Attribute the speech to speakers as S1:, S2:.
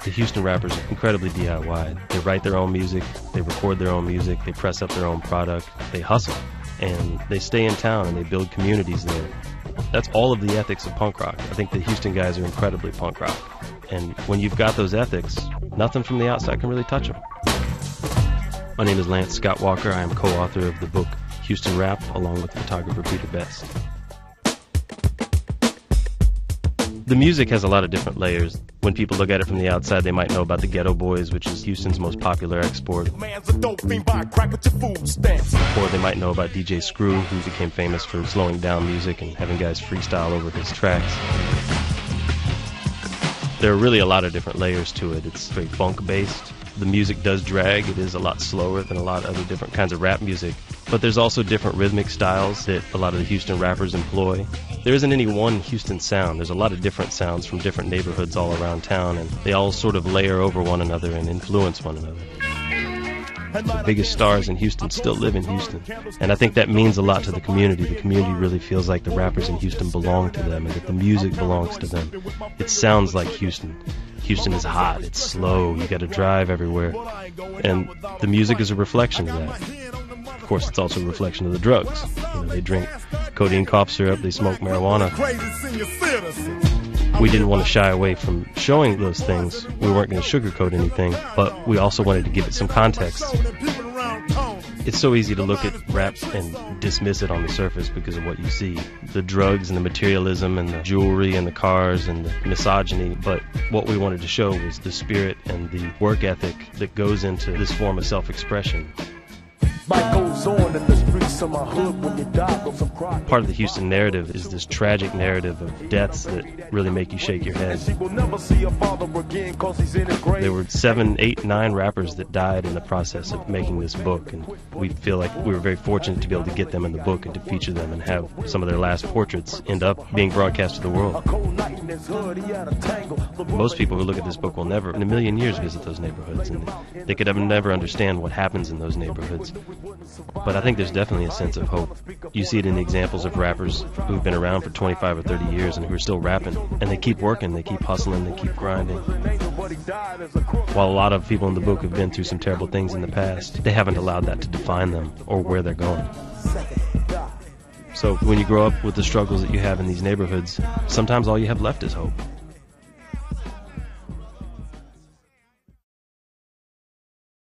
S1: The Houston rappers are incredibly DIY. They write their own music, they record their own music, they press up their own product, they hustle, and they stay in town and they build communities there. That's all of the ethics of punk rock. I think the Houston guys are incredibly punk rock. And when you've got those ethics, nothing from the outside can really touch them. My name is Lance Scott Walker. I am co-author of the book Houston Rap, along with photographer Peter Best. The music has a lot of different layers. When people look at it from the outside, they might know about the Ghetto Boys, which is Houston's most popular export. Or they might know about DJ Screw, who became famous for slowing down music and having guys freestyle over his tracks. There are really a lot of different layers to it. It's very funk-based. The music does drag. It is a lot slower than a lot of other different kinds of rap music. But there's also different rhythmic styles that a lot of the Houston rappers employ. There isn't any one Houston sound. There's a lot of different sounds from different neighborhoods all around town, and they all sort of layer over one another and influence one another. The biggest stars in Houston still live in Houston, and I think that means a lot to the community. The community really feels like the rappers in Houston belong to them and that the music belongs to them. It sounds like Houston. Houston is hot, it's slow, you gotta drive everywhere, and the music is a reflection of that. Of course, it's also a reflection of the drugs. You know, they drink codeine cough syrup, they smoke marijuana. We didn't want to shy away from showing those things. We weren't going to sugarcoat anything, but we also wanted to give it some context. It's so easy to look at rap and dismiss it on the surface because of what you see. The drugs and the materialism and the jewelry and the cars and the misogyny. But what we wanted to show was the spirit and the work ethic that goes into this form of self-expression. Part of the Houston narrative is this tragic narrative of deaths that really make you shake your head. There were 7, 8, 9 rappers that died in the process of making this book, and we feel like we were very fortunate to be able to get them in the book and to feature them and have some of their last portraits end up being broadcast to the world. Most people who look at this book will never in a million years visit those neighborhoods, and they could never understand what happens in those neighborhoods. But I think there's definitely a sense of hope. You see it in the examples of rappers who've been around for 25 or 30 years and who are still rapping, and they keep working, they keep hustling, they keep grinding. While a lot of people in the book have been through some terrible things in the past, they haven't allowed that to define them or where they're going. So when you grow up with the struggles that you have in these neighborhoods, sometimes all you have left is hope.